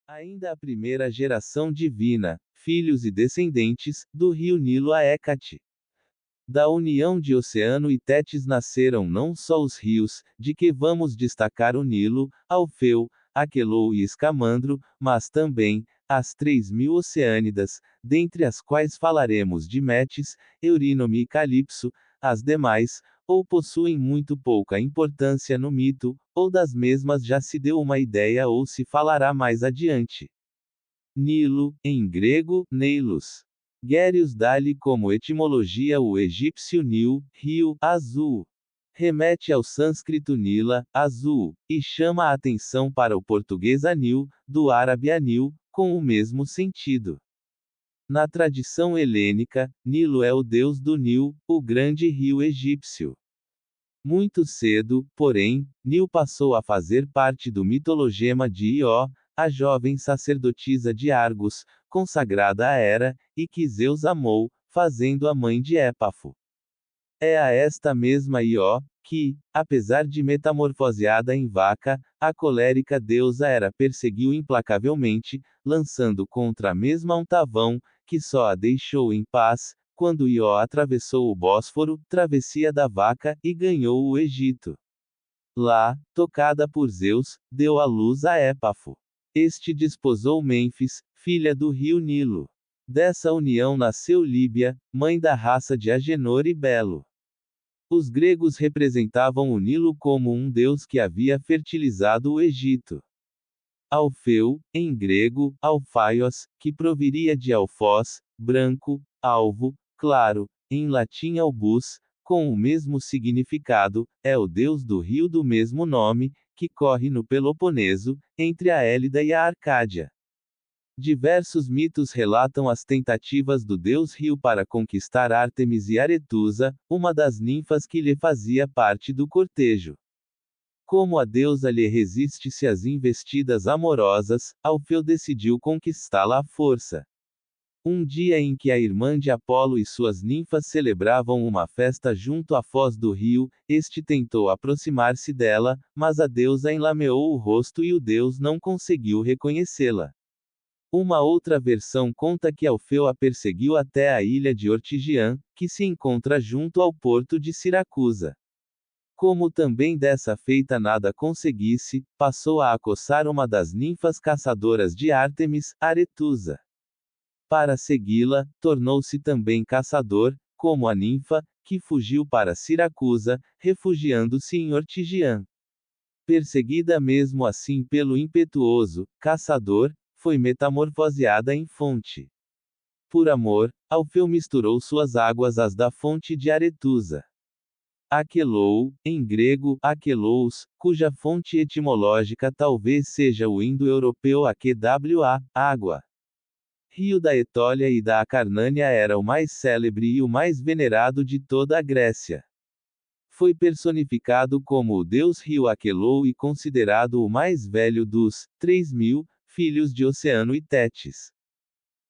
Ainda a primeira geração divina, filhos e descendentes, do rio Nilo a Hécate. Da união de Oceano e Tétis nasceram não só os rios, de que vamos destacar o Nilo, Alfeu, Aquelou e Escamandro, mas também, as 3.000 Oceânidas, dentre as quais falaremos de Metis, Eurínome e Calipso. As demais, ou possuem muito pouca importância no mito, ou das mesmas já se deu uma ideia ou se falará mais adiante. Nilo, em grego, Neilos. Guérius dá-lhe como etimologia o egípcio Nil, rio, azul. Remete ao sânscrito Nila, azul, e chama a atenção para o português Anil, do árabe Anil, com o mesmo sentido. Na tradição helênica, Nilo é o deus do Nil, o grande rio egípcio. Muito cedo, porém, Nil passou a fazer parte do mitologema de Ió, a jovem sacerdotisa de Argos, consagrada a Hera, e que Zeus amou, fazendo-a mãe de Épafo. É a esta mesma Ió, que, apesar de metamorfoseada em vaca, a colérica deusa Hera perseguiu implacavelmente, lançando contra a mesma um tavão, que só a deixou em paz, quando Ió atravessou o Bósforo, travessia da vaca, e ganhou o Egito. Lá, tocada por Zeus, deu à luz a Épafo. Este desposou Mênfis, filha do rio Nilo. Dessa união nasceu Líbia, mãe da raça de Agênor e Belo. Os gregos representavam o Nilo como um deus que havia fertilizado o Egito. Alfeu, em grego, Alfaios, que proviria de alfoz, branco, alvo, claro, em latim albus, com o mesmo significado, é o deus do rio do mesmo nome, que corre no Peloponeso, entre a Élida e a Arcádia. Diversos mitos relatam as tentativas do deus rio para conquistar Ártemis e Aretusa, uma das ninfas que lhe fazia parte do cortejo. Como a deusa lhe resiste-se às investidas amorosas, Alfeu decidiu conquistá-la à força. Um dia em que a irmã de Apolo e suas ninfas celebravam uma festa junto à foz do rio, este tentou aproximar-se dela, mas a deusa enlameou o rosto e o deus não conseguiu reconhecê-la. Uma outra versão conta que Alfeu a perseguiu até a ilha de Ortigian, que se encontra junto ao porto de Siracusa. Como também dessa feita nada conseguisse, passou a acossar uma das ninfas caçadoras de Ártemis, Aretusa. Para segui-la, tornou-se também caçador, como a ninfa, que fugiu para Siracusa, refugiando-se em Ortigian. Perseguida mesmo assim pelo impetuoso caçador, foi metamorfoseada em fonte. Por amor, Alfeu misturou suas águas às da fonte de Aretusa. Aquelou, em grego, Aquelous, cuja fonte etimológica talvez seja o indo-europeu Aquewa, água. Rio da Etólia e da Acarnânia era o mais célebre e o mais venerado de toda a Grécia. Foi personificado como o deus rio Aquelou e considerado o mais velho dos 3.000 filhos de Oceano e Tétis.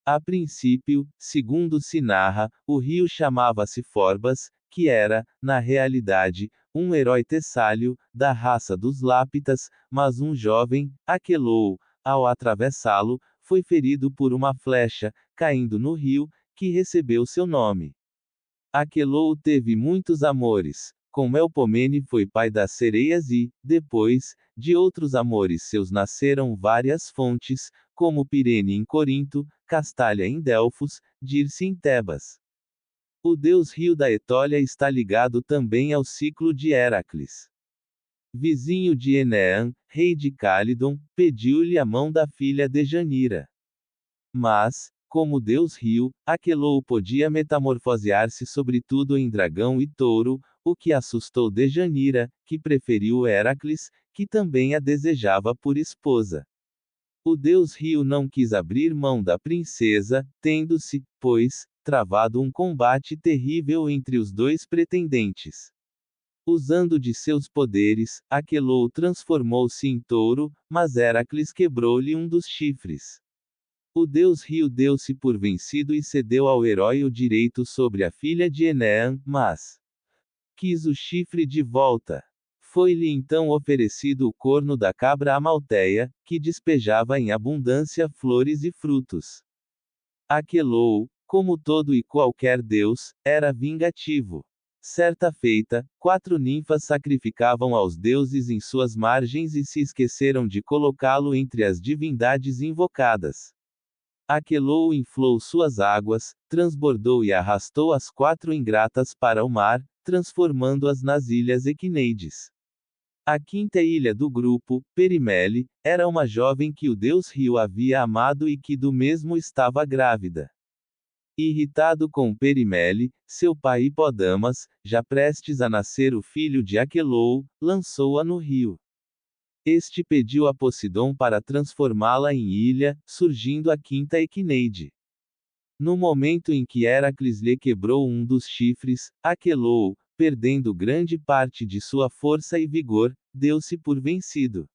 A princípio, segundo se narra, o rio chamava-se Forbas, que era, na realidade, um herói tessálio, da raça dos Lápitas, mas um jovem, Aquelou, ao atravessá-lo, foi ferido por uma flecha, caindo no rio, que recebeu seu nome. Aquelou teve muitos amores. Com Melpomene foi pai das sereias e, depois, de outros amores seus nasceram várias fontes, como Pirene em Corinto, Castalha em Delfos, Dirce em Tebas. O deus rio da Etólia está ligado também ao ciclo de Heracles. Vizinho de Enean, rei de Cálidon, pediu-lhe a mão da filha Dejanira. Mas, como deus rio, Aquelou podia metamorfosear-se sobretudo em dragão e touro, o que assustou Dejanira, que preferiu Heracles, que também a desejava por esposa. O deus rio não quis abrir mão da princesa, tendo-se, pois, travado um combate terrível entre os dois pretendentes. Usando de seus poderes, Aquelou transformou-se em touro, mas Heracles quebrou-lhe um dos chifres. O deus rio deu-se por vencido e cedeu ao herói o direito sobre a filha de Enean, mas quis o chifre de volta. Foi-lhe então oferecido o corno da cabra amalteia, que despejava em abundância flores e frutos. Aquelou, como todo e qualquer deus, era vingativo. Certa feita, 4 ninfas sacrificavam aos deuses em suas margens e se esqueceram de colocá-lo entre as divindades invocadas. Aquelou inflou suas águas, transbordou e arrastou as 4 ingratas para o mar, transformando-as nas ilhas Equineides. A quinta ilha do grupo, Perimele, era uma jovem que o deus Rio havia amado e que do mesmo estava grávida. Irritado com Perimele, seu pai Hipodamas, já prestes a nascer o filho de Aquelou, lançou-a no rio. Este pediu a Posidon para transformá-la em ilha, surgindo a quinta Equineide. No momento em que Heracles lhe quebrou um dos chifres, Aquelou, perdendo grande parte de sua força e vigor, deu-se por vencido.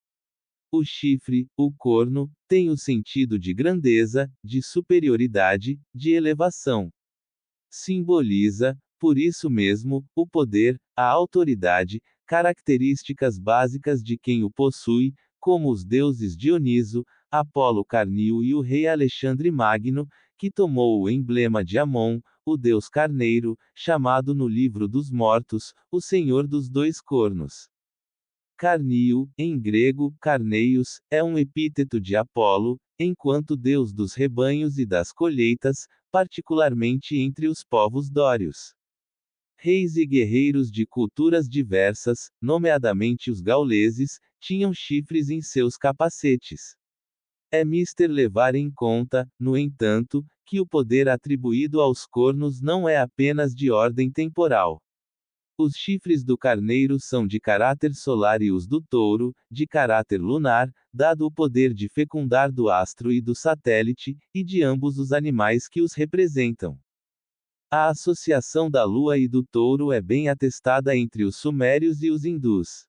O chifre, o corno, tem o sentido de grandeza, de superioridade, de elevação. Simboliza, por isso mesmo, o poder, a autoridade, características básicas de quem o possui, como os deuses Dioniso, Apolo Carnio e o rei Alexandre Magno, que tomou o emblema de Amon, o deus carneiro, chamado no livro dos mortos, o senhor dos 2 cornos. Carnio, em grego, carneios, é um epíteto de Apolo, enquanto deus dos rebanhos e das colheitas, particularmente entre os povos dórios. Reis e guerreiros de culturas diversas, nomeadamente os gauleses, tinham chifres em seus capacetes. É mister levar em conta, no entanto, que o poder atribuído aos cornos não é apenas de ordem temporal. Os chifres do carneiro são de caráter solar e os do touro, de caráter lunar, dado o poder de fecundar do astro e do satélite, e de ambos os animais que os representam. A associação da lua e do touro é bem atestada entre os sumérios e os hindus.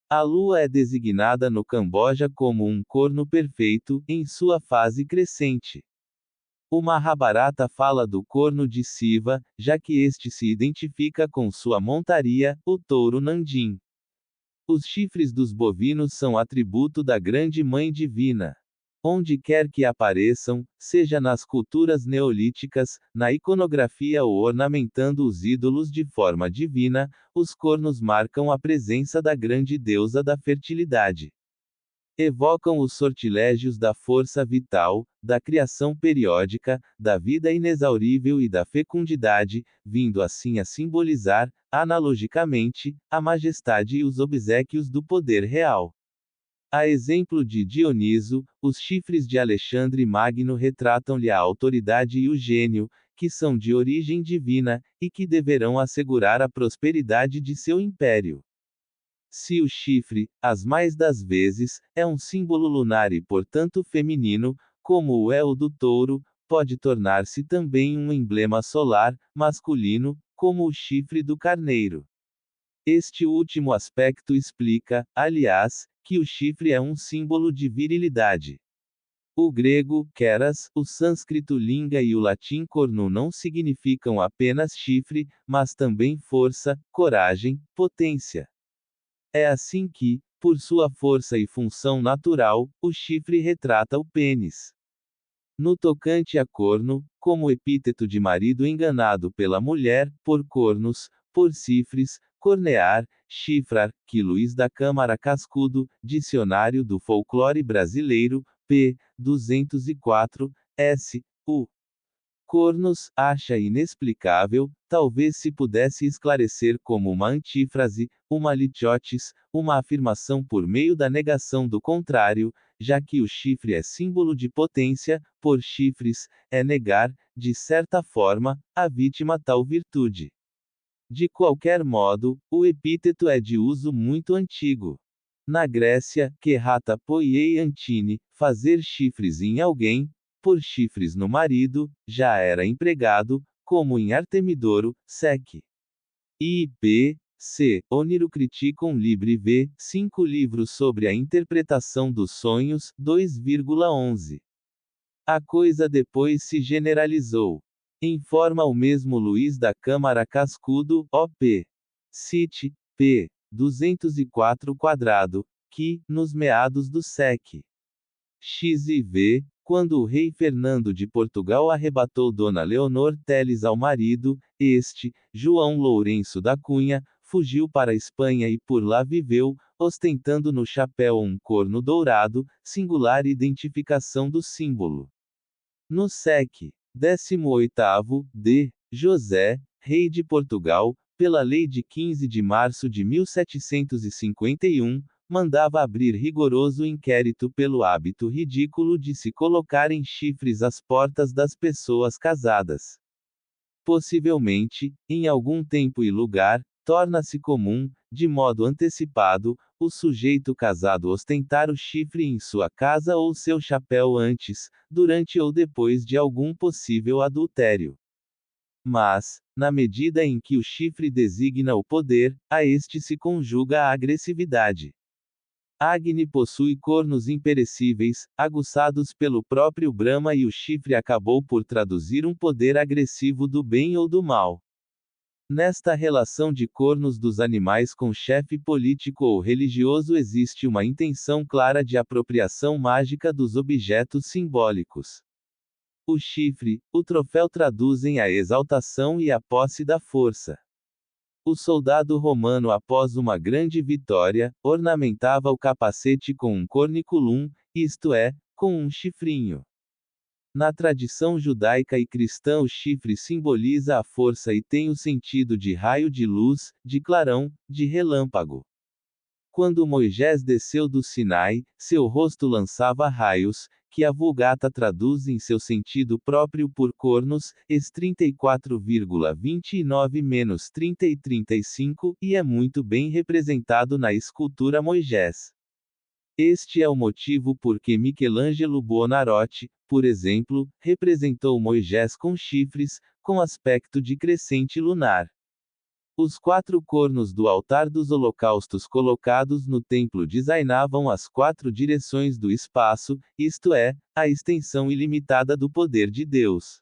A lua é designada no Camboja como um corno perfeito, em sua fase crescente. O Mahabharata fala do corno de Siva, já que este se identifica com sua montaria, o touro Nandin. Os chifres dos bovinos são atributo da Grande Mãe Divina. Onde quer que apareçam, seja nas culturas neolíticas, na iconografia ou ornamentando os ídolos de forma divina, os cornos marcam a presença da grande deusa da fertilidade. Evocam os sortilégios da força vital, da criação periódica, da vida inexaurível e da fecundidade, vindo assim a simbolizar, analogicamente, a majestade e os obséquios do poder real. A exemplo de Dioniso, os chifres de Alexandre Magno retratam-lhe a autoridade e o gênio, que são de origem divina, e que deverão assegurar a prosperidade de seu império. Se o chifre, as mais das vezes, é um símbolo lunar e portanto feminino, como o é o do touro, pode tornar-se também um emblema solar, masculino, como o chifre do carneiro. Este último aspecto explica, aliás, que o chifre é um símbolo de virilidade. O grego, keras, o sânscrito linga e o latim cornu não significam apenas chifre, mas também força, coragem, potência. É assim que, por sua força e função natural, o chifre retrata o pênis. No tocante a corno, como epíteto de marido enganado pela mulher, por cornos, por cifres, cornear, chifrar, que Luiz da Câmara Cascudo, Dicionário do Folclore Brasileiro, p. 204, s. U. Cornos, acha inexplicável, talvez se pudesse esclarecer como uma antífrase, uma litiotis, uma afirmação por meio da negação do contrário, já que o chifre é símbolo de potência, por chifres, é negar, de certa forma, a vítima tal virtude. De qualquer modo, o epíteto é de uso muito antigo. Na Grécia, kerrata poiei antine, fazer chifres em alguém, por chifres no marido, já era empregado, como em Artemidoro, sec. I.P. C. Oniro Criticum Libri V. 5 livros sobre a interpretação dos sonhos, 2,11. A coisa depois se generalizou. Informa o mesmo Luiz da Câmara Cascudo, O.P. Cite, p. 204 quadrado, que, nos meados do século XIV, quando o rei Fernando de Portugal arrebatou Dona Leonor Teles ao marido, este, João Lourenço da Cunha, fugiu para a Espanha e por lá viveu, ostentando no chapéu um corno dourado, singular identificação do símbolo. No século XVIII, D. José, rei de Portugal, pela lei de 15 de março de 1751, mandava abrir rigoroso inquérito pelo hábito ridículo de se colocarem chifres às portas das pessoas casadas. Possivelmente, em algum tempo e lugar, torna-se comum, de modo antecipado, o sujeito casado ostentar o chifre em sua casa ou seu chapéu antes, durante ou depois de algum possível adultério. Mas, na medida em que o chifre designa o poder, a este se conjuga a agressividade. Agni possui cornos imperecíveis, aguçados pelo próprio Brahma, e o chifre acabou por traduzir um poder agressivo do bem ou do mal. Nesta relação de cornos dos animais com chefe político ou religioso existe uma intenção clara de apropriação mágica dos objetos simbólicos. O chifre, o troféu traduzem a exaltação e a posse da força. O soldado romano, após uma grande vitória, ornamentava o capacete com um corniculum, isto é, com um chifrinho. Na tradição judaica e cristã, o chifre simboliza a força e tem o sentido de raio de luz, de clarão, de relâmpago. Quando Moisés desceu do Sinai, seu rosto lançava raios, que a Vulgata traduz em seu sentido próprio por cornos, es 34,29-30 e 35, e é muito bem representado na escultura Moisés. Este é o motivo por que Michelangelo Buonarroti, por exemplo, representou Moisés com chifres, com aspecto de crescente lunar. Os 4 cornos do altar dos holocaustos colocados no templo designavam as 4 direções do espaço, isto é, a extensão ilimitada do poder de Deus.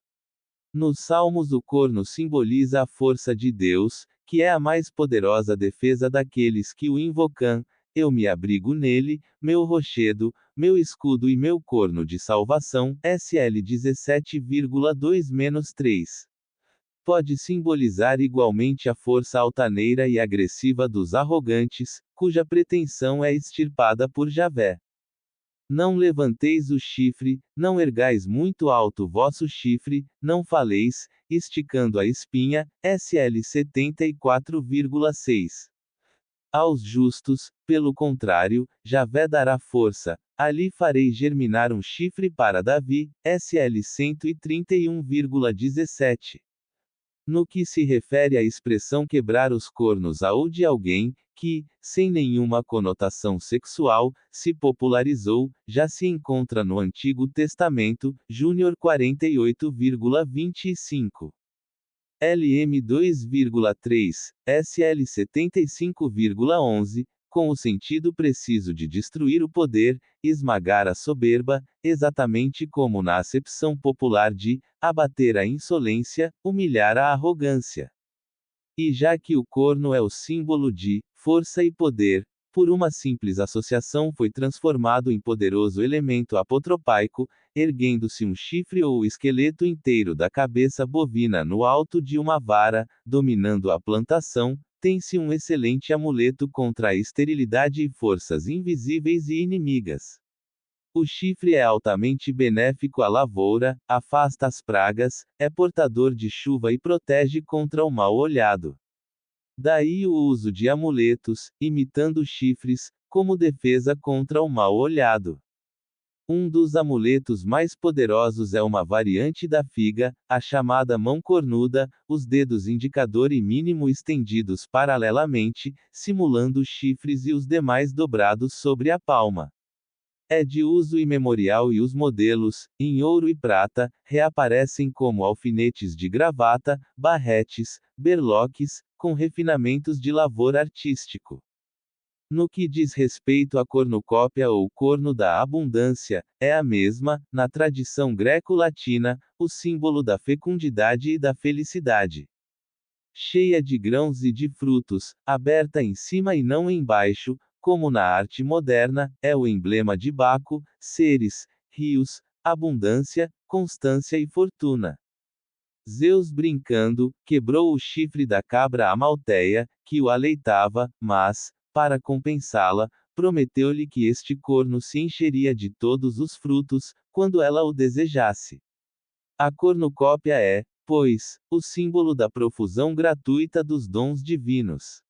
Nos Salmos, o corno simboliza a força de Deus, que é a mais poderosa defesa daqueles que o invocam. Eu me abrigo nele, meu rochedo, meu escudo e meu corno de salvação, SL 17,2-3. Pode simbolizar igualmente a força altaneira e agressiva dos arrogantes, cuja pretensão é extirpada por Javé. Não levanteis o chifre, não ergais muito alto vosso chifre, não faleis, esticando a espinha, SL 74,6. Aos justos, pelo contrário, Javé dará força, ali farei germinar um chifre para Davi, SL 131,17. No que se refere à expressão quebrar os cornos a ou de alguém, que, sem nenhuma conotação sexual, se popularizou, já se encontra no Antigo Testamento, Júnior 48,25. LM 2,3, SL 75,11, com o sentido preciso de destruir o poder, esmagar a soberba, exatamente como na acepção popular de abater a insolência, humilhar a arrogância. E já que o corno é o símbolo de força e poder, por uma simples associação foi transformado em poderoso elemento apotropaico, erguendo-se um chifre ou o esqueleto inteiro da cabeça bovina no alto de uma vara, dominando a plantação, tem-se um excelente amuleto contra a esterilidade e forças invisíveis e inimigas. O chifre é altamente benéfico à lavoura, afasta as pragas, é portador de chuva e protege contra o mal olhado. Daí o uso de amuletos, imitando chifres, como defesa contra o mal olhado. Um dos amuletos mais poderosos é uma variante da figa, a chamada mão cornuda, os dedos indicador e mínimo estendidos paralelamente, simulando chifres e os demais dobrados sobre a palma. É de uso imemorial e os modelos, em ouro e prata, reaparecem como alfinetes de gravata, barretes, berloques, com refinamentos de lavor artístico. No que diz respeito à cornucópia ou corno da abundância, é a mesma, na tradição greco-latina, o símbolo da fecundidade e da felicidade. cheia de grãos e de frutos, aberta em cima e não embaixo, como na arte moderna, é o emblema de Baco, seres, rios, abundância, constância e fortuna. Zeus brincando, quebrou o chifre da cabra Amalteia, que o aleitava, mas, para compensá-la, prometeu-lhe que este corno se encheria de todos os frutos, quando ela o desejasse. A cornucópia é, pois, o símbolo da profusão gratuita dos dons divinos.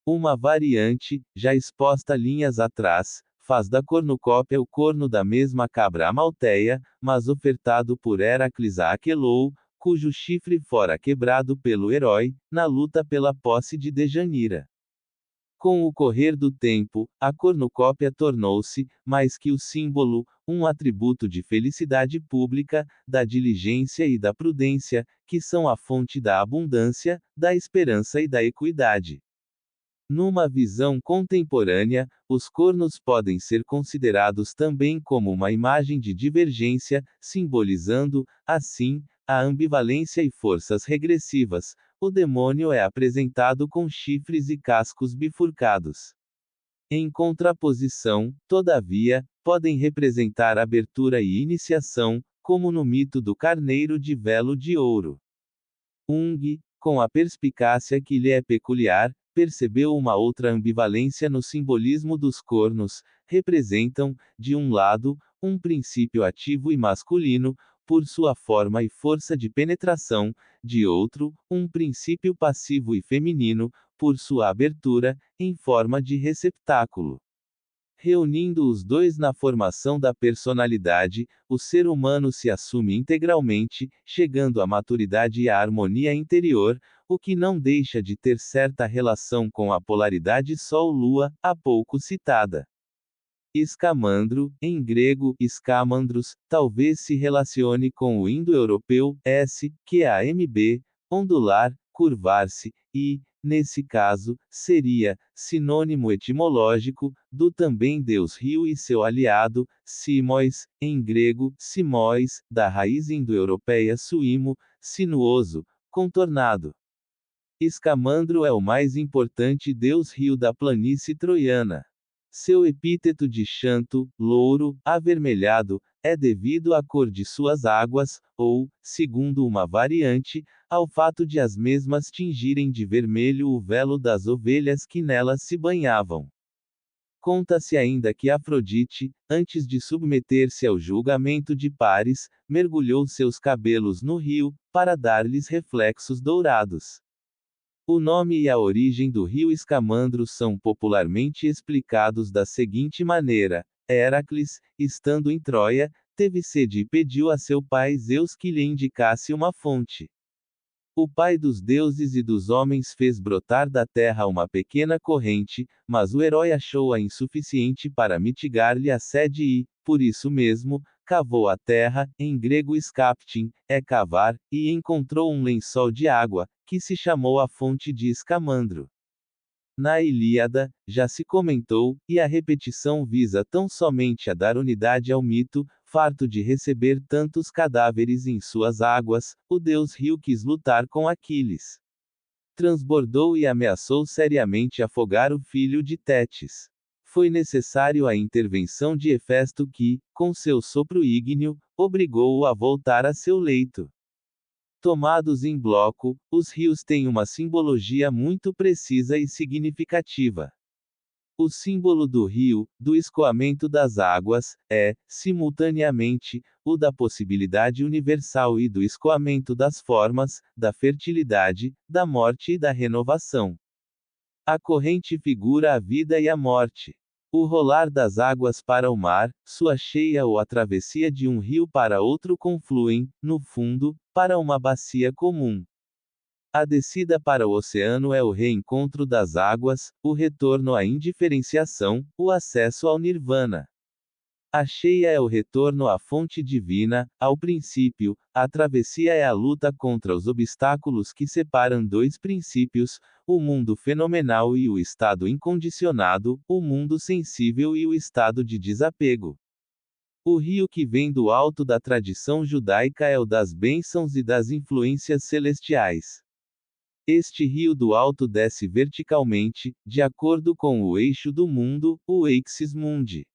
Uma variante, já exposta linhas atrás, faz da cornucópia o corno da mesma cabra Amalteia, mas ofertado por Heracles a Aquelou, cujo chifre fora quebrado pelo herói, na luta pela posse de Dejanira. Com o correr do tempo, a cornucópia tornou-se, mais que o símbolo, um atributo de felicidade pública, da diligência e da prudência, que são a fonte da abundância, da esperança e da equidade. Numa visão contemporânea, os cornos podem ser considerados também como uma imagem de divergência, simbolizando, assim, a ambivalência e forças regressivas. O demônio é apresentado com chifres e cascos bifurcados. Em contraposição, todavia, podem representar abertura e iniciação, como no mito do carneiro de velo de ouro. Ung, com a perspicácia que lhe é peculiar, percebeu uma outra ambivalência no simbolismo dos cornos, representam, de um lado, um princípio ativo e masculino, por sua forma e força de penetração, de outro, um princípio passivo e feminino, por sua abertura, em forma de receptáculo. Reunindo os dois na formação da personalidade, o ser humano se assume integralmente, chegando à maturidade e à harmonia interior, o que não deixa de ter certa relação com a polaridade Sol-Lua, há pouco citada. Escamandro, em grego, escamandros, talvez se relacione com o indo-europeu, que é AMB, ondular, curvar-se, e, nesse caso, seria, sinônimo etimológico, do também deus rio e seu aliado, Simóis, em grego, simóis, da raiz indo-europeia suimo, sinuoso, contornado. Escamandro é o mais importante deus rio da planície troiana. Seu epíteto de xanto, louro, avermelhado, é devido à cor de suas águas, ou, segundo uma variante, ao fato de as mesmas tingirem de vermelho o velo das ovelhas que nelas se banhavam. Conta-se ainda que Afrodite, antes de submeter-se ao julgamento de Paris, mergulhou seus cabelos no rio, para dar-lhes reflexos dourados. O nome e a origem do rio Escamandro são popularmente explicados da seguinte maneira: Heracles, estando em Troia, teve sede e pediu a seu pai Zeus que lhe indicasse uma fonte. O pai dos deuses e dos homens fez brotar da terra uma pequena corrente, mas o herói achou-a insuficiente para mitigar-lhe a sede e, por isso mesmo, cavou a terra, em grego skaptin, é cavar, e encontrou um lençol de água, que se chamou a fonte de Escamandro. Na Ilíada, já se comentou, e a repetição visa tão somente a dar unidade ao mito, farto de receber tantos cadáveres em suas águas, o deus rio quis lutar com Aquiles. Transbordou e ameaçou seriamente afogar o filho de Tétis. Foi necessário a intervenção de Hefesto que, com seu sopro ígneo, obrigou-o a voltar a seu leito. Tomados em bloco, os rios têm uma simbologia muito precisa e significativa. O símbolo do rio, do escoamento das águas, é, simultaneamente, o da possibilidade universal e do escoamento das formas, da fertilidade, da morte e da renovação. A corrente figura a vida e a morte. O rolar das águas para o mar, sua cheia ou a travessia de um rio para outro confluem, no fundo, para uma bacia comum. A descida para o oceano é o reencontro das águas, o retorno à indiferenciação, o acesso ao nirvana. A cheia é o retorno à fonte divina, ao princípio, a travessia é a luta contra os obstáculos que separam dois princípios, o mundo fenomenal e o estado incondicionado, o mundo sensível e o estado de desapego. O rio que vem do alto da tradição judaica é o das bênçãos e das influências celestiais. Este rio do alto desce verticalmente, de acordo com o eixo do mundo, o Axis Mundi.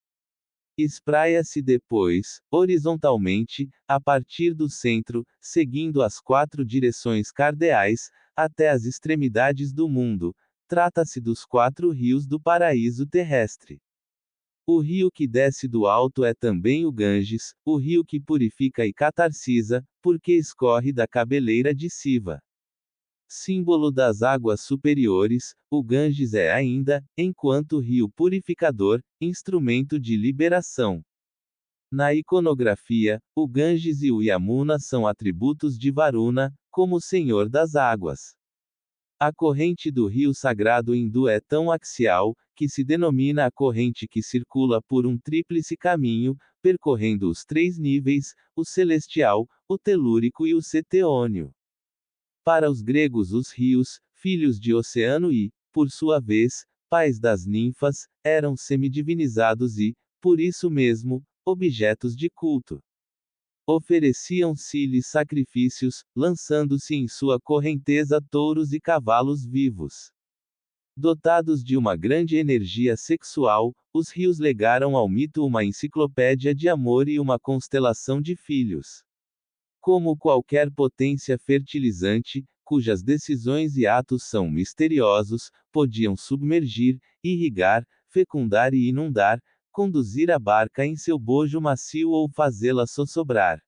Espraia-se depois, horizontalmente, a partir do centro, seguindo as 4 direções cardeais, até as extremidades do mundo. Trata-se dos 4 rios do paraíso terrestre. O rio que desce do alto é também o Ganges, o rio que purifica e catarcisa, porque escorre da cabeleira de Siva. Símbolo das águas superiores, o Ganges é ainda, enquanto rio purificador, instrumento de liberação. Na iconografia, o Ganges e o Yamuna são atributos de Varuna, como senhor das águas. A corrente do rio sagrado hindu é tão axial, que se denomina a corrente que circula por um tríplice caminho, percorrendo os 3 níveis, o celestial, o telúrico e o seteônio. Para os gregos os rios, filhos de Oceano e, por sua vez, pais das ninfas, eram semidivinizados e, por isso mesmo, objetos de culto. Ofereciam-se-lhes sacrifícios, lançando-se em sua correnteza touros e cavalos vivos. Dotados de uma grande energia sexual, os rios legaram ao mito uma enciclopédia de amor e uma constelação de filhos. Como qualquer potência fertilizante, cujas decisões e atos são misteriosos, podiam submergir, irrigar, fecundar e inundar, conduzir a barca em seu bojo macio ou fazê-la sossobrar.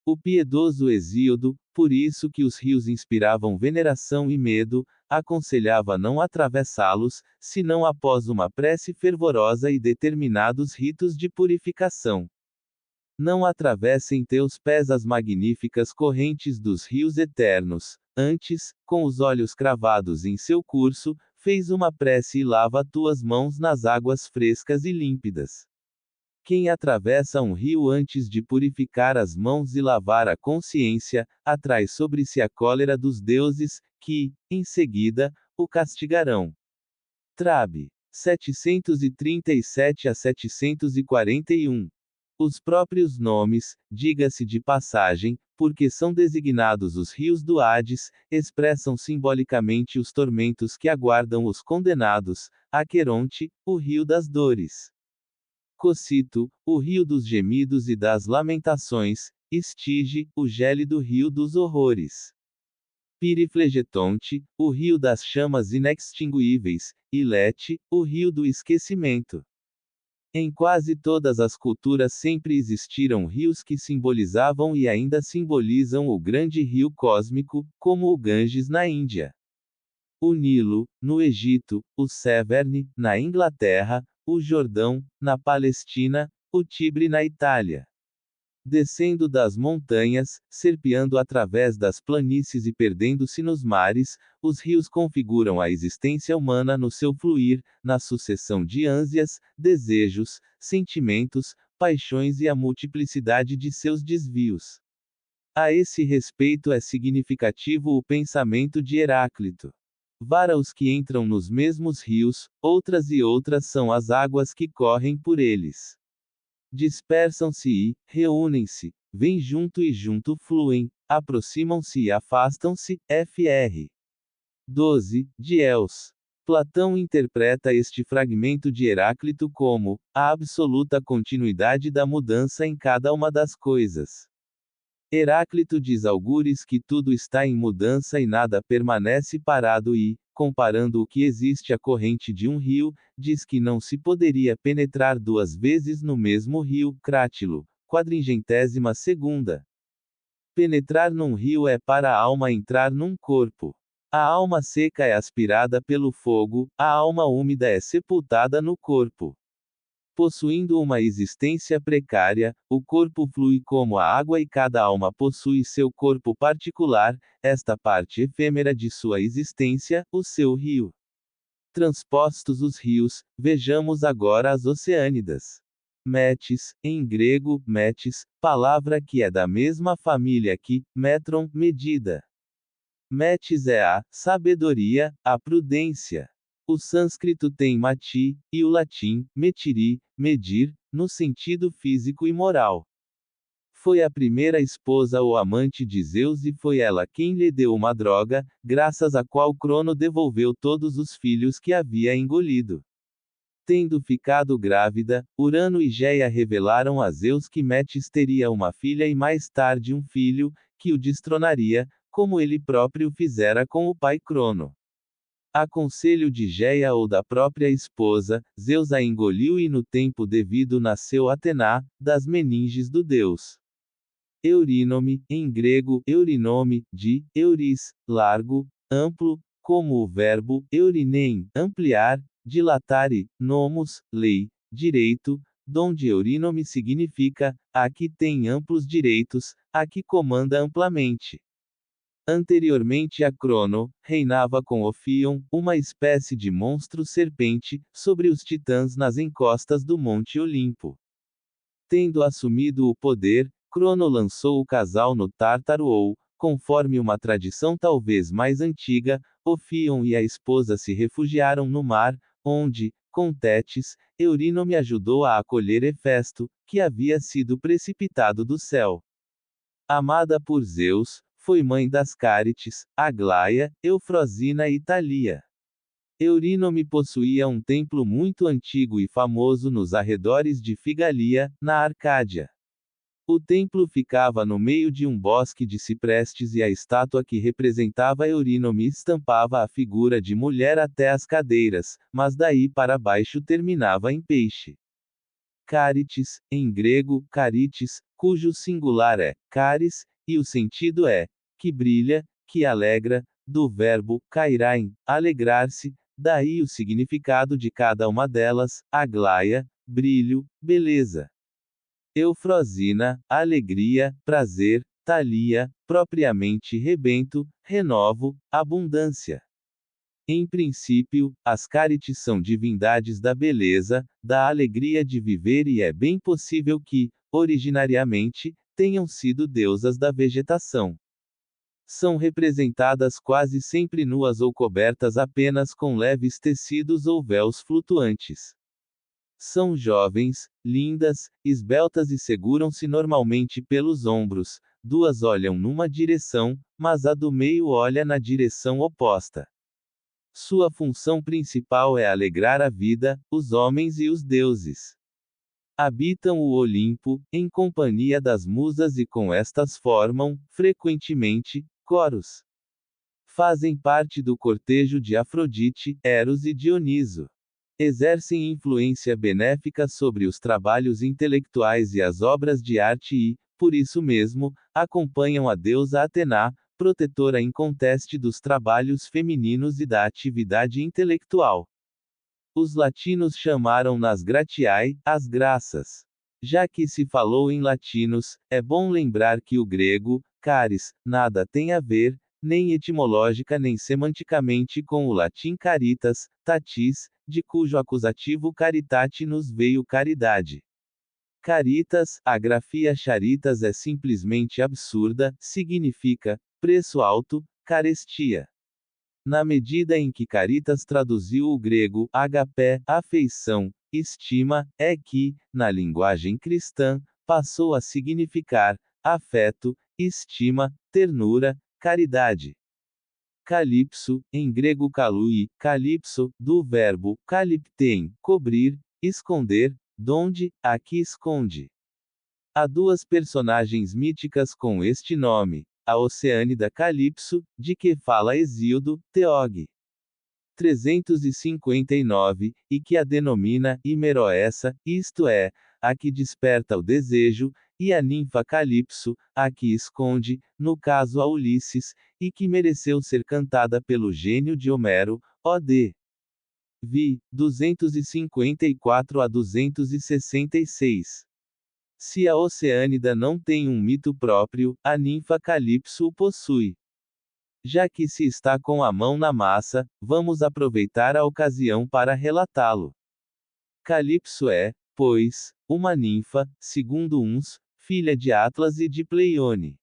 O piedoso Hesíodo, por isso que os rios inspiravam veneração e medo, aconselhava não atravessá-los, senão após uma prece fervorosa e determinados ritos de purificação. Não atravessem teus pés as magníficas correntes dos rios eternos. Antes, com os olhos cravados em seu curso, fez uma prece e lava tuas mãos nas águas frescas e límpidas. Quem atravessa um rio antes de purificar as mãos e lavar a consciência, atrai sobre si a cólera dos deuses, que, em seguida, o castigarão. Trabe. 737 a 741. Os próprios nomes, diga-se de passagem, porque são designados os rios do Hades, expressam simbolicamente os tormentos que aguardam os condenados. Aqueronte, o rio das dores. Cocito, o rio dos gemidos e das lamentações. Estige, o gélido rio dos horrores. Piriflegetonte, o rio das chamas inextinguíveis. Ilete, o rio do esquecimento. Em quase todas as culturas sempre existiram rios que simbolizavam e ainda simbolizam o grande rio cósmico, como o Ganges na Índia. O Nilo, no Egito, o Severn, na Inglaterra, o Jordão, na Palestina, o Tibre na Itália. Descendo das montanhas, serpeando através das planícies e perdendo-se nos mares, os rios configuram a existência humana no seu fluir, na sucessão de ânsias, desejos, sentimentos, paixões e a multiplicidade de seus desvios. A esse respeito é significativo o pensamento de Heráclito. Vara os que entram nos mesmos rios, outras e outras são as águas que correm por eles. Dispersam-se e, reúnem-se, vêm junto e junto fluem, aproximam-se e afastam-se, fr. 12, de Els. Platão interpreta este fragmento de Heráclito como a absoluta continuidade da mudança em cada uma das coisas. Heráclito diz algures que tudo está em mudança e nada permanece parado e, comparando o que existe à corrente de um rio, diz que não se poderia penetrar 2 vezes no mesmo rio. Crátilo, 42ª. Penetrar num rio é para a alma entrar num corpo. A alma seca é aspirada pelo fogo, a alma úmida é sepultada no corpo. Possuindo uma existência precária, o corpo flui como a água e cada alma possui seu corpo particular, esta parte efêmera de sua existência, o seu rio. Transpostos os rios, vejamos agora as oceânidas. Metis, em grego, metis, palavra que é da mesma família que metron, medida. Metis é a sabedoria, a prudência. O sânscrito tem mati, e o latim, metiri, medir, no sentido físico e moral. Foi a primeira esposa ou amante de Zeus e foi ela quem lhe deu uma droga, graças à qual Crono devolveu todos os filhos que havia engolido. Tendo ficado grávida, Urano e Géia revelaram a Zeus que Metis teria uma filha e mais tarde um filho, que o destronaria, como ele próprio fizera com o pai Crono. A conselho de Géia ou da própria esposa, Zeus a engoliu e no tempo devido nasceu Atena, das meninges do deus. Eurínome, em grego, eurinome, de, euris, largo, amplo, como o verbo, eurinein, ampliar, dilatare, nomos, lei, direito, donde eurínome significa, a que tem amplos direitos, a que comanda amplamente. Anteriormente a Crono, reinava com Ofion, uma espécie de monstro serpente, sobre os titãs nas encostas do Monte Olimpo. Tendo assumido o poder, Crono lançou o casal no Tártaro ou, conforme uma tradição talvez mais antiga, Ofion e a esposa se refugiaram no mar, onde, com Tétis, Eurínome ajudou a acolher Hefesto, que havia sido precipitado do céu. Amada por Zeus, foi mãe das Cárites, Aglaia, Eufrosina e Thalia. Eurínome possuía um templo muito antigo e famoso nos arredores de Figalia, na Arcádia. O templo ficava no meio de um bosque de ciprestes e a estátua que representava Eurínome estampava a figura de mulher até as cadeiras, mas daí para baixo terminava em peixe. Cárites, em grego, carites, cujo singular é caris, e o sentido é que brilha, que alegra, do verbo kairain, alegrar-se, daí o significado de cada uma delas, Aglaia, brilho, beleza. Eufrosina, alegria, prazer, Thalia, propriamente rebento, renovo, abundância. Em princípio, as Cárites são divindades da beleza, da alegria de viver e é bem possível que, originariamente, tenham sido deusas da vegetação. São representadas quase sempre nuas ou cobertas apenas com leves tecidos ou véus flutuantes. São jovens, lindas, esbeltas e seguram-se normalmente pelos ombros, duas olham numa direção, mas a do meio olha na direção oposta. Sua função principal é alegrar a vida, os homens e os deuses. Habitam o Olimpo, em companhia das musas e com estas formam, frequentemente, coros. Fazem parte do cortejo de Afrodite, Eros e Dioniso. Exercem influência benéfica sobre os trabalhos intelectuais e as obras de arte e, por isso mesmo, acompanham a deusa Atena, protetora inconteste dos trabalhos femininos e da atividade intelectual. Os latinos chamaram-nas gratiae, as graças. Já que se falou em latinos, é bom lembrar que o grego, caris, nada tem a ver, nem etimológica nem semanticamente com o latim caritas, tatis, de cujo acusativo caritate nos veio caridade. Caritas, a grafia charitas é simplesmente absurda, significa preço alto, carestia. Na medida em que Caritas traduziu o grego agapé, afeição, estima, é que, na linguagem cristã, passou a significar afeto, estima, ternura, caridade. Calipso, em grego kalui, calipso, do verbo kaliptein, cobrir, esconder, donde, aqui esconde. Há duas personagens míticas com este nome, a Oceânida Calipso, de que fala Hesíodo, Teog. 359, e que a denomina Imeroessa, isto é, a que desperta o desejo, e a ninfa Calipso, a que esconde, no caso a Ulisses, e que mereceu ser cantada pelo gênio de Homero, O.D. Vi. 254 a 266. Se a Oceânida não tem um mito próprio, a ninfa Calipso o possui. Já que se está com a mão na massa, vamos aproveitar a ocasião para relatá-lo. Calipso é, pois, uma ninfa, segundo uns, filha de Atlas e de Pleione.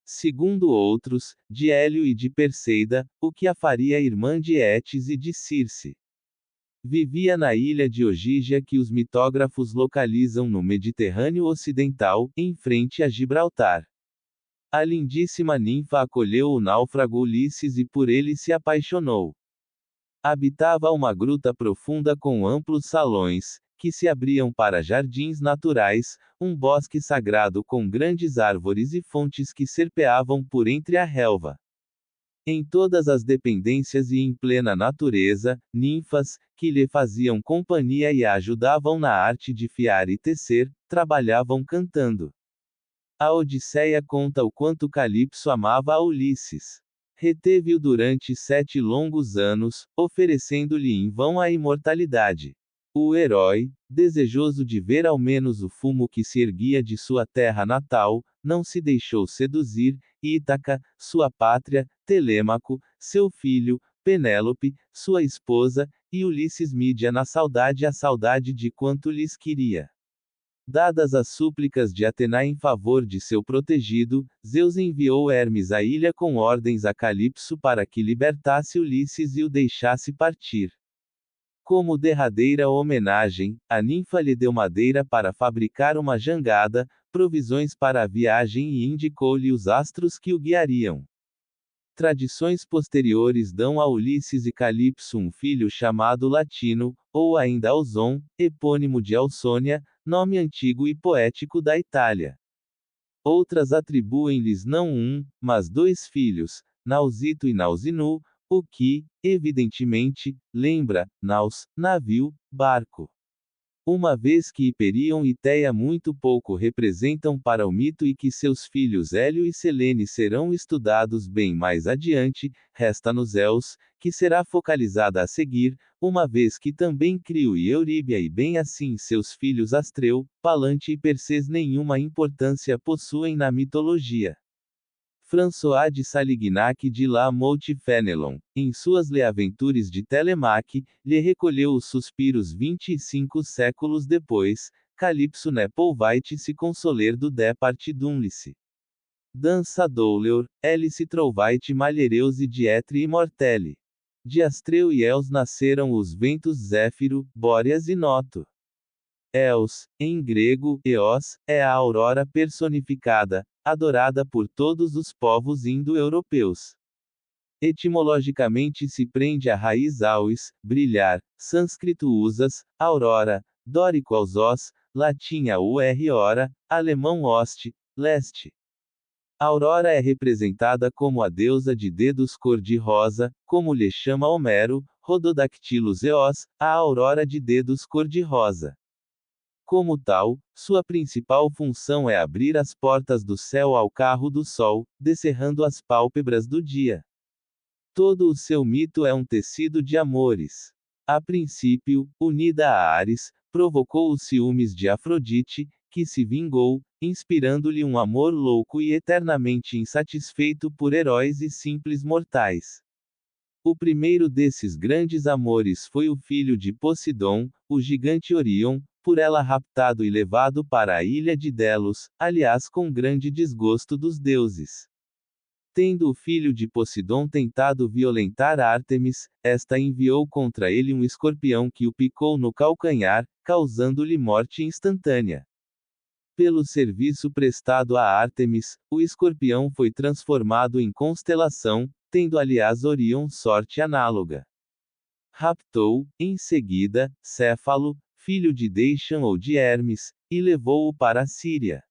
Segundo outros, de Hélio e de Perseida, o que a faria irmã de Etes e de Circe. Vivia na ilha de Ogígia que os mitógrafos localizam no Mediterrâneo Ocidental, em frente a Gibraltar. A lindíssima ninfa acolheu o náufrago Ulisses e por ele se apaixonou. Habitava uma gruta profunda com amplos salões, que se abriam para jardins naturais, um bosque sagrado com grandes árvores e fontes que serpeavam por entre a relva. Em todas as dependências e em plena natureza, ninfas, que lhe faziam companhia e a ajudavam na arte de fiar e tecer, trabalhavam cantando. A Odisseia conta o quanto Calipso amava a Ulisses. Reteve-o durante 7 longos anos, oferecendo-lhe em vão a imortalidade. O herói, desejoso de ver ao menos o fumo que se erguia de sua terra natal, não se deixou seduzir, Ítaca, sua pátria, Telêmaco, seu filho, Penélope, sua esposa, e Ulisses mídia na saudade a saudade de quanto lhes queria. Dadas as súplicas de Atena em favor de seu protegido, Zeus enviou Hermes à ilha com ordens a Calipso para que libertasse Ulisses e o deixasse partir. Como derradeira homenagem, a ninfa lhe deu madeira para fabricar uma jangada, provisões para a viagem e indicou-lhe os astros que o guiariam. Tradições posteriores dão a Ulisses e Calipso um filho chamado Latino, ou ainda Auson, epônimo de Ausônia, nome antigo e poético da Itália. Outras atribuem-lhes não um, mas 2 filhos, Nausito e Nausinu, o que, evidentemente, lembra, naus, navio, barco. Uma vez que Hiperion e Teia muito pouco representam para o mito e que seus filhos Hélio e Selene serão estudados bem mais adiante, resta-nos Eos, que será focalizada a seguir, uma vez que também Crio e Euríbia e bem assim seus filhos Astreu, Palante e Persés nenhuma importância possuem na mitologia. François de Salignac de La Motte-Fénelon, em suas Les Aventures de Telemaque, lhe recolheu os suspiros 25 séculos depois, Calipso ne pouvait se consoler do départ d'Ulysse. Dança douleur, elle se trouvait malheureux de être immortelle. De Astreu e Eos nasceram os ventos Zéfiro, Bóreas e Noto. Eos, em grego, Eos, é a aurora personificada, adorada por todos os povos indo-europeus. Etimologicamente se prende à raiz auis, brilhar, sânscrito usas, aurora, dórico aos os, latim ur hora, alemão ost, leste. Aurora é representada como a deusa de dedos cor-de-rosa, como lhe chama Homero, Rododactylus eos, a aurora de dedos cor-de-rosa. Como tal, sua principal função é abrir as portas do céu ao carro do sol, descerrando as pálpebras do dia. Todo o seu mito é um tecido de amores. A princípio, unida a Ares, provocou os ciúmes de Afrodite, que se vingou, inspirando-lhe um amor louco e eternamente insatisfeito por heróis e simples mortais. O primeiro desses grandes amores foi o filho de Poseidon, o gigante Orion, por ela raptado e levado para a ilha de Delos, aliás com grande desgosto dos deuses. Tendo o filho de Poseidon tentado violentar Ártemis, esta enviou contra ele um escorpião que o picou no calcanhar, causando-lhe morte instantânea. Pelo serviço prestado a Ártemis, o escorpião foi transformado em constelação, tendo aliás Orion sorte análoga. Raptou, em seguida, Céfalo, filho de Deixan ou de Hermes, e levou-o para a Síria.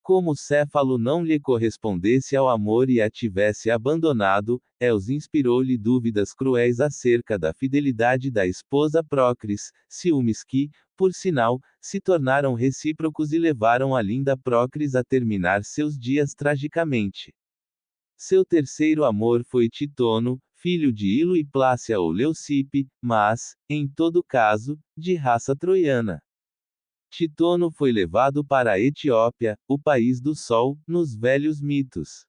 Como Céfalo não lhe correspondesse ao amor e a tivesse abandonado, Eos inspirou-lhe dúvidas cruéis acerca da fidelidade da esposa Procris, ciúmes que, por sinal, se tornaram recíprocos e levaram a linda Procris a terminar seus dias tragicamente. Seu terceiro amor foi Titono, filho de Ilo e Plácia ou Leucippe, mas, em todo caso, de raça troiana. Titono foi levado para a Etiópia, o país do sol, nos velhos mitos.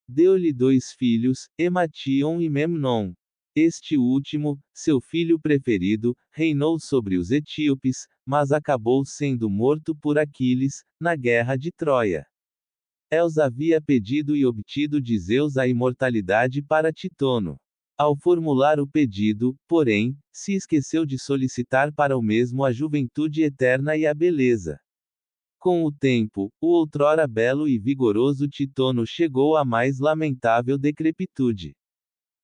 Deu-lhe 2 filhos, Hemation e Memnon. Este último, seu filho preferido, reinou sobre os etíopes, mas acabou sendo morto por Aquiles, na guerra de Troia. Eos havia pedido e obtido de Zeus a imortalidade para Titono. Ao formular o pedido, porém, se esqueceu de solicitar para o mesmo a juventude eterna e a beleza. Com o tempo, o outrora belo e vigoroso Titono chegou à mais lamentável decrepitude.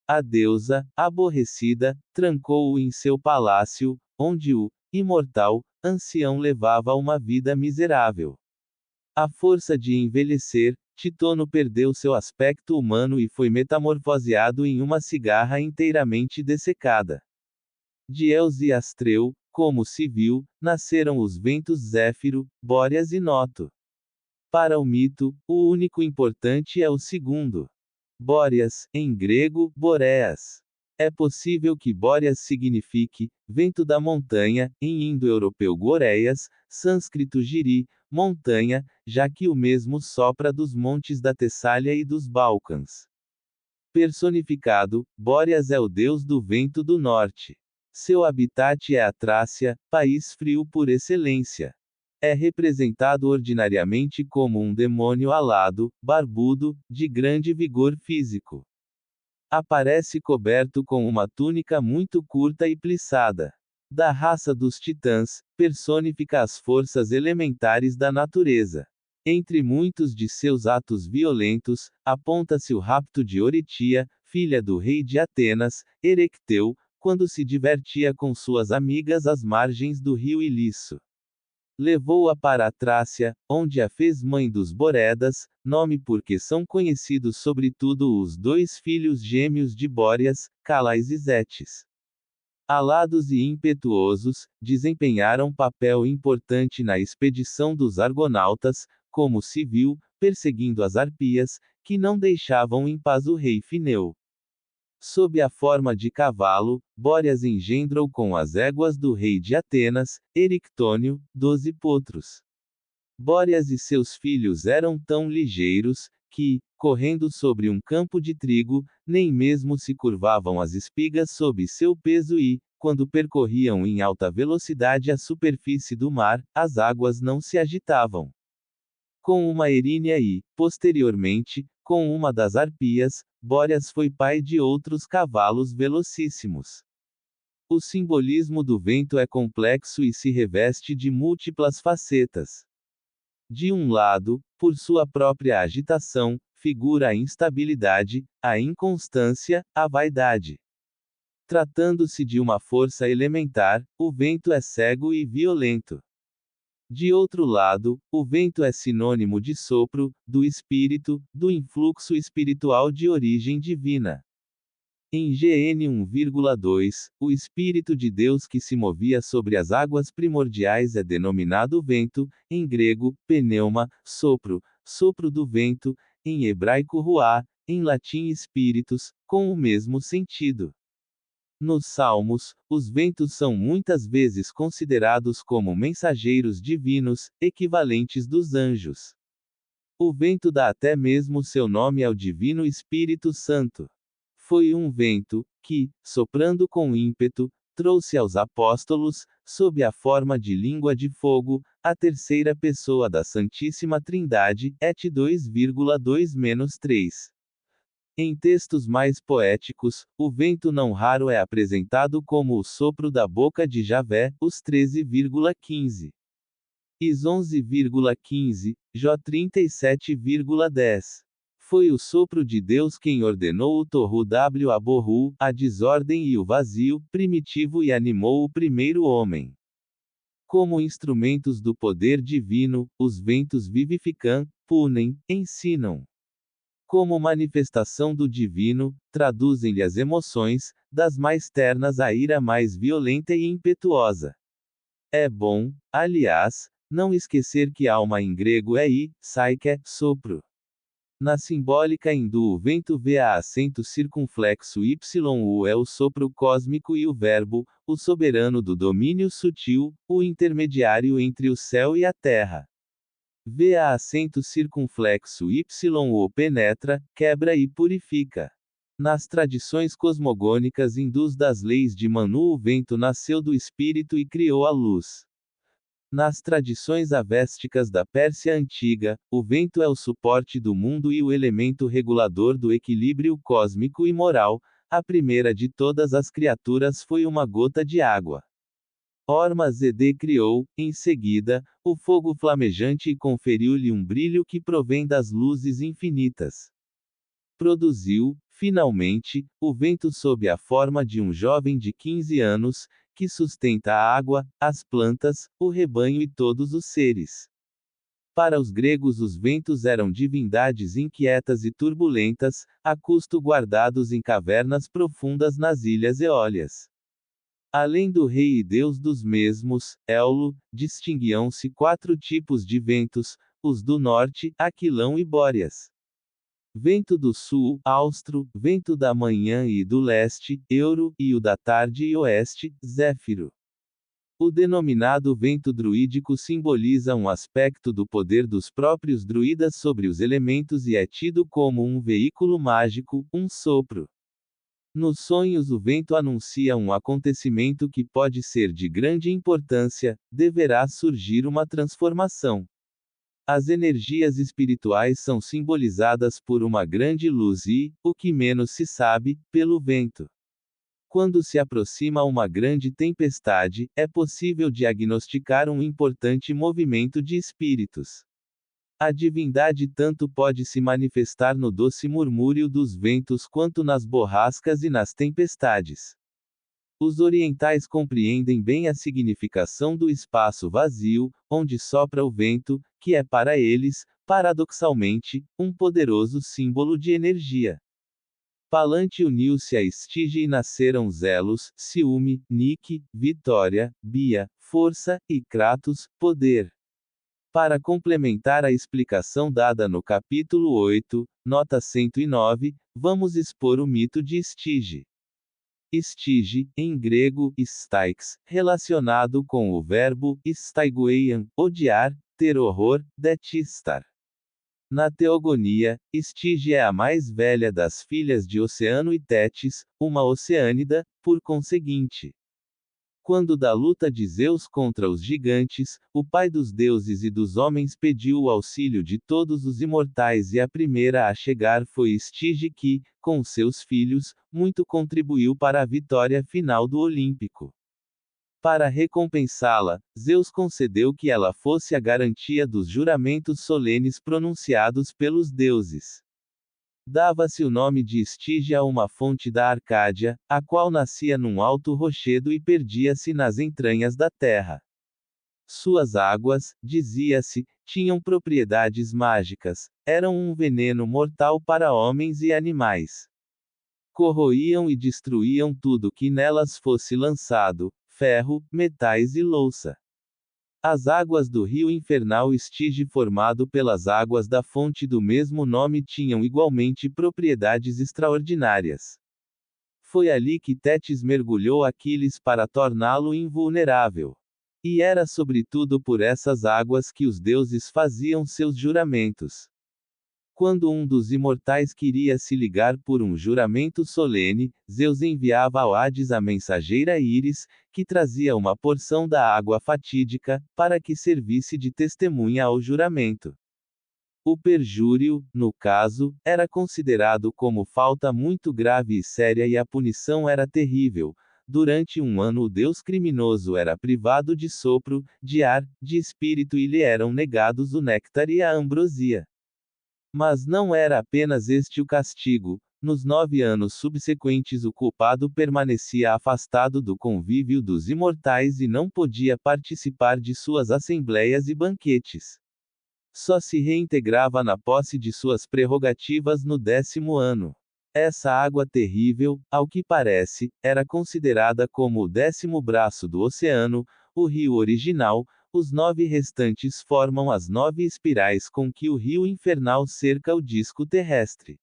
A deusa, aborrecida, trancou-o em seu palácio, onde o imortal ancião levava uma vida miserável. À força de envelhecer, Titono perdeu seu aspecto humano e foi metamorfoseado em uma cigarra inteiramente dessecada. De Eos e Astreu, como se viu, nasceram os ventos Zéfiro, Bóreas e Noto. Para o mito, o único importante é o segundo. Bóreas, em grego, Boreas. É possível que Bóreas signifique vento da montanha, em indo-europeu Goreias, sânscrito Giri, montanha, já que o mesmo sopra dos montes da Tessália e dos Balcãs. Personificado, Bóreas é o deus do vento do norte. Seu habitat é a Trácia, país frio por excelência. É representado ordinariamente como um demônio alado, barbudo, de grande vigor físico. Aparece coberto com uma túnica muito curta e plissada. Da raça dos titãs, personifica as forças elementares da natureza. Entre muitos de seus atos violentos, aponta-se o rapto de Oritia, filha do rei de Atenas, Erecteu, quando se divertia com suas amigas às margens do rio Ilisso. Levou-a para a Trácia, onde a fez mãe dos Boredas, nome porque são conhecidos sobretudo os dois filhos gêmeos de Bóreas, Calais e Zetes. Alados e impetuosos, desempenharam papel importante na expedição dos argonautas, como se viu, perseguindo as arpias, que não deixavam em paz o rei Fineu. Sob a forma de cavalo, Bóreas engendrou com as éguas do rei de Atenas, Erictônio, 12 potros. Bóreas e seus filhos eram tão ligeiros, que, correndo sobre um campo de trigo, nem mesmo se curvavam as espigas sob seu peso e, quando percorriam em alta velocidade a superfície do mar, as águas não se agitavam. Com uma Erínia e, posteriormente, com uma das arpias, Bóreas foi pai de outros cavalos velocíssimos. O simbolismo do vento é complexo e se reveste de múltiplas facetas. De um lado, por sua própria agitação, figura a instabilidade, a inconstância, a vaidade. Tratando-se de uma força elementar, o vento é cego e violento. De outro lado, o vento é sinônimo de sopro, do espírito, do influxo espiritual de origem divina. Em GN 1,2, o Espírito de Deus que se movia sobre as águas primordiais é denominado vento, em grego, pneuma, sopro, sopro do vento, em hebraico ruá, em latim espíritus, com o mesmo sentido. Nos Salmos, os ventos são muitas vezes considerados como mensageiros divinos, equivalentes dos anjos. O vento dá até mesmo seu nome ao Divino Espírito Santo. Foi um vento, que, soprando com ímpeto, trouxe aos apóstolos, sob a forma de língua de fogo, a terceira pessoa da Santíssima Trindade, et 2,2-3. Em textos mais poéticos, o vento não raro é apresentado como o sopro da boca de Javé, os 13,15. Is 11,15, Jó 37,10. Foi o sopro de Deus quem ordenou o Tohu W Aborru, a desordem e o vazio, primitivo e animou o primeiro homem. Como instrumentos do poder divino, os ventos vivificam, punem, ensinam. Como manifestação do divino, traduzem-lhe as emoções, das mais ternas à ira mais violenta e impetuosa. É bom, aliás, não esquecer que alma em grego é psyche, sopro. Na simbólica hindu o vento VA acento circunflexo YU é o sopro cósmico e o verbo, o soberano do domínio sutil, o intermediário entre o céu e a terra. VA acento circunflexo YU penetra, quebra e purifica. Nas tradições cosmogônicas hindus das leis de Manu o vento nasceu do espírito e criou a luz. Nas tradições avésticas da Pérsia antiga, o vento é o suporte do mundo e o elemento regulador do equilíbrio cósmico e moral, a primeira de todas as criaturas foi uma gota de água. Orma-Zedê criou, em seguida, o fogo flamejante e conferiu-lhe um brilho que provém das luzes infinitas. Produziu, finalmente, o vento sob a forma de um jovem de 15 anos, que sustenta a água, as plantas, o rebanho e todos os seres. Para os gregos, os ventos eram divindades inquietas e turbulentas, a custo guardados em cavernas profundas nas ilhas Eólias. Além do rei e deus dos mesmos, Éolo, distinguiam-se 4 tipos de ventos: os do norte, Aquilão e Bóreas. Vento do sul, Austro; vento da manhã e do leste, Euro; e o da tarde e oeste, Zéfiro. O denominado vento druídico simboliza um aspecto do poder dos próprios druidas sobre os elementos e é tido como um veículo mágico, um sopro. Nos sonhos, o vento anuncia um acontecimento que pode ser de grande importância: deverá surgir uma transformação. As energias espirituais são simbolizadas por uma grande luz e, o que menos se sabe, pelo vento. Quando se aproxima uma grande tempestade, é possível diagnosticar um importante movimento de espíritos. A divindade tanto pode se manifestar no doce murmúrio dos ventos quanto nas borrascas e nas tempestades. Os orientais compreendem bem a significação do espaço vazio, onde sopra o vento, que é para eles, paradoxalmente, um poderoso símbolo de energia. Palante uniu-se a Estige e nasceram Zelos, ciúme, Nike, vitória, Bia, força, e Kratos, poder. Para complementar a explicação dada no capítulo 8, nota 109, vamos expor o mito de Estige. Estige, em grego, staix, relacionado com o verbo staigoeian, odiar, ter horror, detestar. Na teogonia, Estige é a mais velha das filhas de Oceano e Tétis, uma oceânida, por conseguinte. Quando da luta de Zeus contra os gigantes, o pai dos deuses e dos homens pediu o auxílio de todos os imortais e a primeira a chegar foi Estige que, com seus filhos, muito contribuiu para a vitória final do Olímpico. Para recompensá-la, Zeus concedeu que ela fosse a garantia dos juramentos solenes pronunciados pelos deuses. Dava-se o nome de Estige a uma fonte da Arcádia, a qual nascia num alto rochedo e perdia-se nas entranhas da terra. Suas águas, dizia-se, tinham propriedades mágicas, eram um veneno mortal para homens e animais. Corroíam e destruíam tudo que nelas fosse lançado: ferro, metais e louça. As águas do rio infernal Estige, formado pelas águas da fonte do mesmo nome, tinham igualmente propriedades extraordinárias. Foi ali que Tétis mergulhou Aquiles para torná-lo invulnerável. E era sobretudo por essas águas que os deuses faziam seus juramentos. Quando um dos imortais queria se ligar por um juramento solene, Zeus enviava ao Hades a mensageira Íris, que trazia uma porção da água fatídica, para que servisse de testemunha ao juramento. O perjúrio, no caso, era considerado como falta muito grave e séria e a punição era terrível. Durante 1 ano o deus criminoso era privado de sopro, de ar, de espírito e lhe eram negados o néctar e a ambrosia. Mas não era apenas este o castigo: nos 9 anos subsequentes o culpado permanecia afastado do convívio dos imortais e não podia participar de suas assembleias e banquetes. Só se reintegrava na posse de suas prerrogativas no 10º ano. Essa água terrível, ao que parece, era considerada como o 10º braço do oceano, o rio original. Os 9 restantes formam as 9 espirais com que o rio infernal cerca o disco terrestre.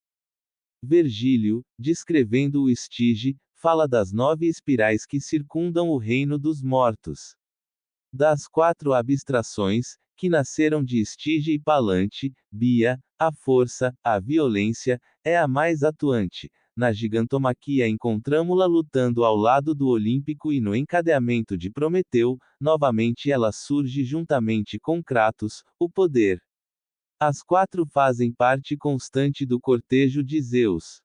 Virgílio, descrevendo o Estige, fala das 9 espirais que circundam o reino dos mortos. Das 4 abstrações, que nasceram de Estige e Palante, Bia, a força, a violência, é a mais atuante. Na gigantomaquia encontramo-la lutando ao lado do Olímpico e no encadeamento de Prometeu, novamente ela surge juntamente com Kratos, o poder. As 4 fazem parte constante do cortejo de Zeus.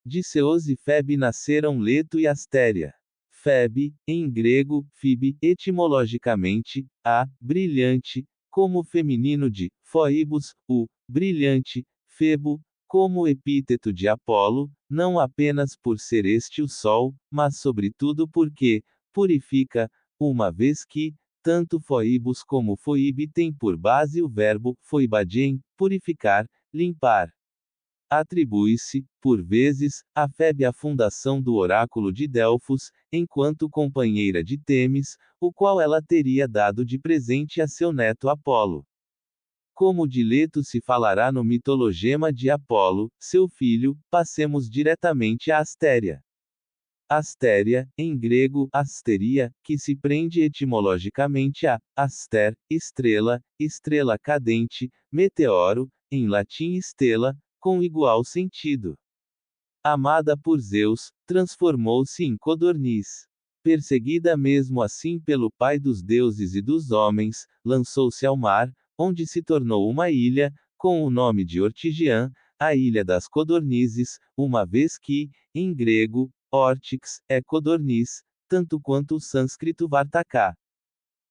De Ceos e Febe nasceram Leto e Astéria. Febe, em grego, Fibe, etimologicamente, a, brilhante, como feminino de, Foibos, o, brilhante, Febo, como epíteto de Apolo, não apenas por ser este o Sol, mas sobretudo porque, purifica, uma vez que, tanto Foibos como Foibe têm por base o verbo, foibagen, purificar, limpar. Atribui-se, por vezes, a Febe a fundação do oráculo de Delfos, enquanto companheira de Temis, o qual ela teria dado de presente a seu neto Apolo. Como de Leto se falará no mitologema de Apolo, seu filho, passemos diretamente a Astéria. Astéria, em grego, asteria, que se prende etimologicamente a aster, estrela, estrela cadente, meteoro, em latim estela, com igual sentido. Amada por Zeus, transformou-se em codorniz. Perseguida mesmo assim pelo pai dos deuses e dos homens, lançou-se ao mar, onde se tornou uma ilha, com o nome de Ortigian, a Ilha das Codornizes, uma vez que, em grego, Ortix, é codorniz, tanto quanto o sânscrito Vartaka.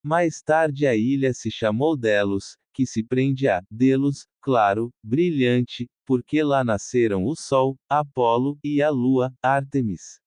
Mais tarde a ilha se chamou Delos, que se prende a Delos, claro, brilhante, porque lá nasceram o Sol, Apolo, e a Lua, Ártemis.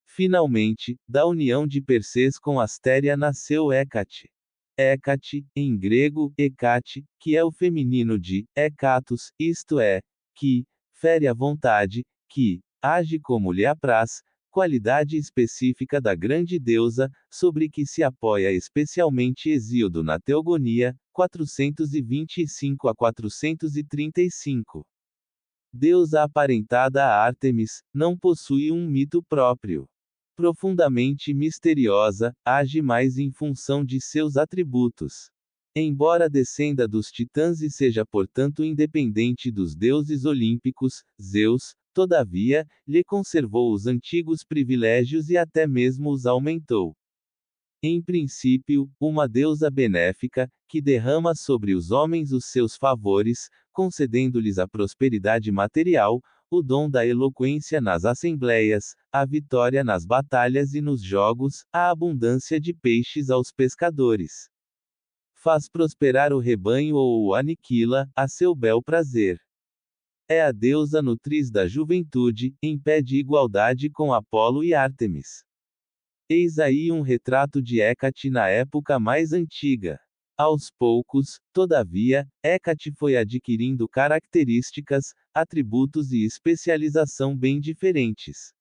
Finalmente, da união de Perseu com Astéria nasceu Hécate. Hécate, em grego, Hecate, que é o feminino de Hecatos, isto é, que fere a vontade, que age como lhe apraz, qualidade específica da grande deusa, sobre que se apoia especialmente Hesíodo na Teogonia, 425 a 435. Deusa aparentada a Ártemis, não possui um mito próprio. Profundamente misteriosa, age mais em função de seus atributos. Embora descenda dos titãs e seja portanto independente dos deuses olímpicos, Zeus, todavia, lhe conservou os antigos privilégios e até mesmo os aumentou. Em princípio, uma deusa benéfica, que derrama sobre os homens os seus favores, concedendo-lhes a prosperidade material, o dom da eloquência nas assembleias, a vitória nas batalhas e nos jogos, a abundância de peixes aos pescadores. Faz prosperar o rebanho ou o aniquila, a seu bel prazer. É a deusa nutriz da juventude, em pé de igualdade com Apolo e Ártemis. Eis aí um retrato de Hécate na época mais antiga. Aos poucos, todavia, Hécate foi adquirindo características, atributos e especialização bem diferentes.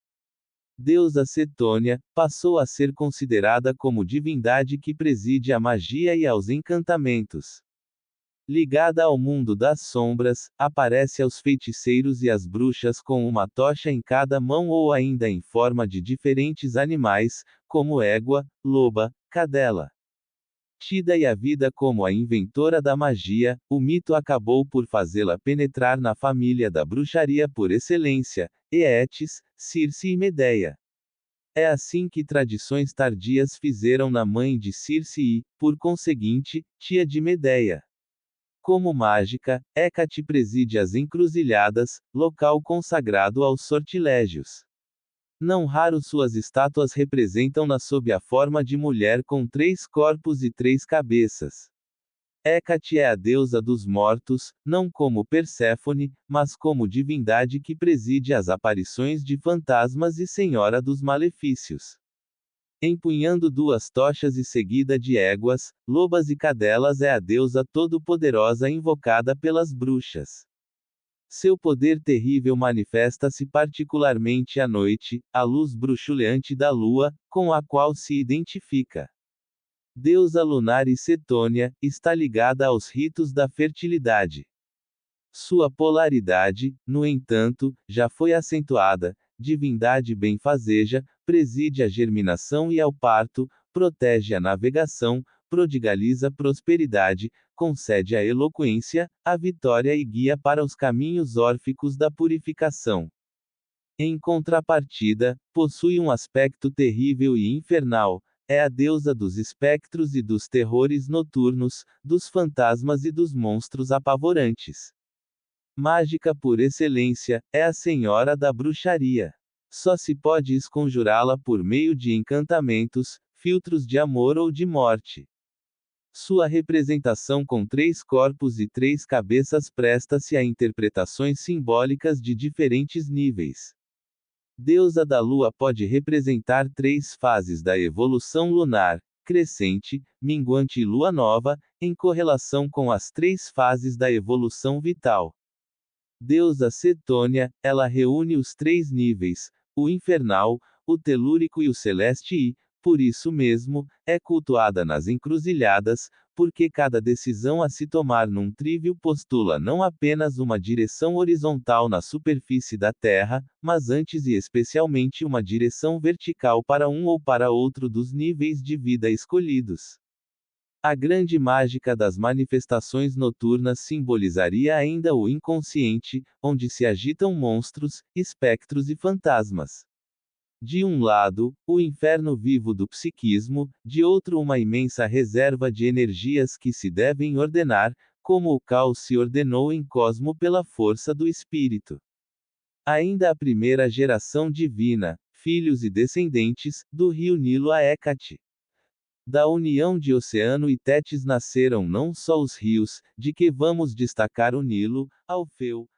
Deusa Cetônia, passou a ser considerada como divindade que preside à magia e aos encantamentos. Ligada ao mundo das sombras, aparece aos feiticeiros e às bruxas com uma tocha em cada mão ou ainda em forma de diferentes animais, como égua, loba, cadela. Tida e a vida como a inventora da magia, o mito acabou por fazê-la penetrar na família da bruxaria por excelência, Eetes, Circe e Medeia. É assim que tradições tardias fizeram na mãe de Circe e, por conseguinte, tia de Medeia. Como mágica, Hécate preside as encruzilhadas, local consagrado aos sortilégios. Não raro suas estátuas representam-na sob a forma de mulher com 3 corpos e 3 cabeças. Hécate é a deusa dos mortos, não como Perséfone, mas como divindade que preside as aparições de fantasmas e senhora dos malefícios. Empunhando 2 tochas e seguida de éguas, lobas e cadelas é a deusa todo-poderosa invocada pelas bruxas. Seu poder terrível manifesta-se particularmente à noite, à luz bruxuleante da lua, com a qual se identifica. Deusa lunar e Cetônia, está ligada aos ritos da fertilidade. Sua polaridade, no entanto, já foi acentuada. Divindade benfazeja, preside a germinação e ao parto, protege a navegação, prodigaliza prosperidade, concede a eloquência, a vitória e guia para os caminhos órficos da purificação. Em contrapartida, possui um aspecto terrível e infernal, é a deusa dos espectros e dos terrores noturnos, dos fantasmas e dos monstros apavorantes. Mágica por excelência, é a senhora da bruxaria. Só se pode esconjurá-la por meio de encantamentos, filtros de amor ou de morte. Sua representação com 3 corpos e 3 cabeças presta-se a interpretações simbólicas de diferentes níveis. Deusa da Lua pode representar 3 fases da evolução lunar: crescente, minguante e lua nova, em correlação com as 3 fases da evolução vital. Deusa Setônia, ela reúne os 3 níveis: o infernal, o telúrico e o celeste e, por isso mesmo, é cultuada nas encruzilhadas, porque cada decisão a se tomar num trívio postula não apenas uma direção horizontal na superfície da Terra, mas antes e especialmente uma direção vertical para um ou para outro dos níveis de vida escolhidos. A grande mágica das manifestações noturnas simbolizaria ainda o inconsciente, onde se agitam monstros, espectros e fantasmas. De um lado, o inferno vivo do psiquismo, de outro, uma imensa reserva de energias que se devem ordenar, como o caos se ordenou em Cosmo pela força do espírito. Ainda a primeira geração divina, filhos e descendentes, do rio Nilo a Hécate. Da união de Oceano e Tétis nasceram não só os rios, de que vamos destacar o Nilo, Alfeu,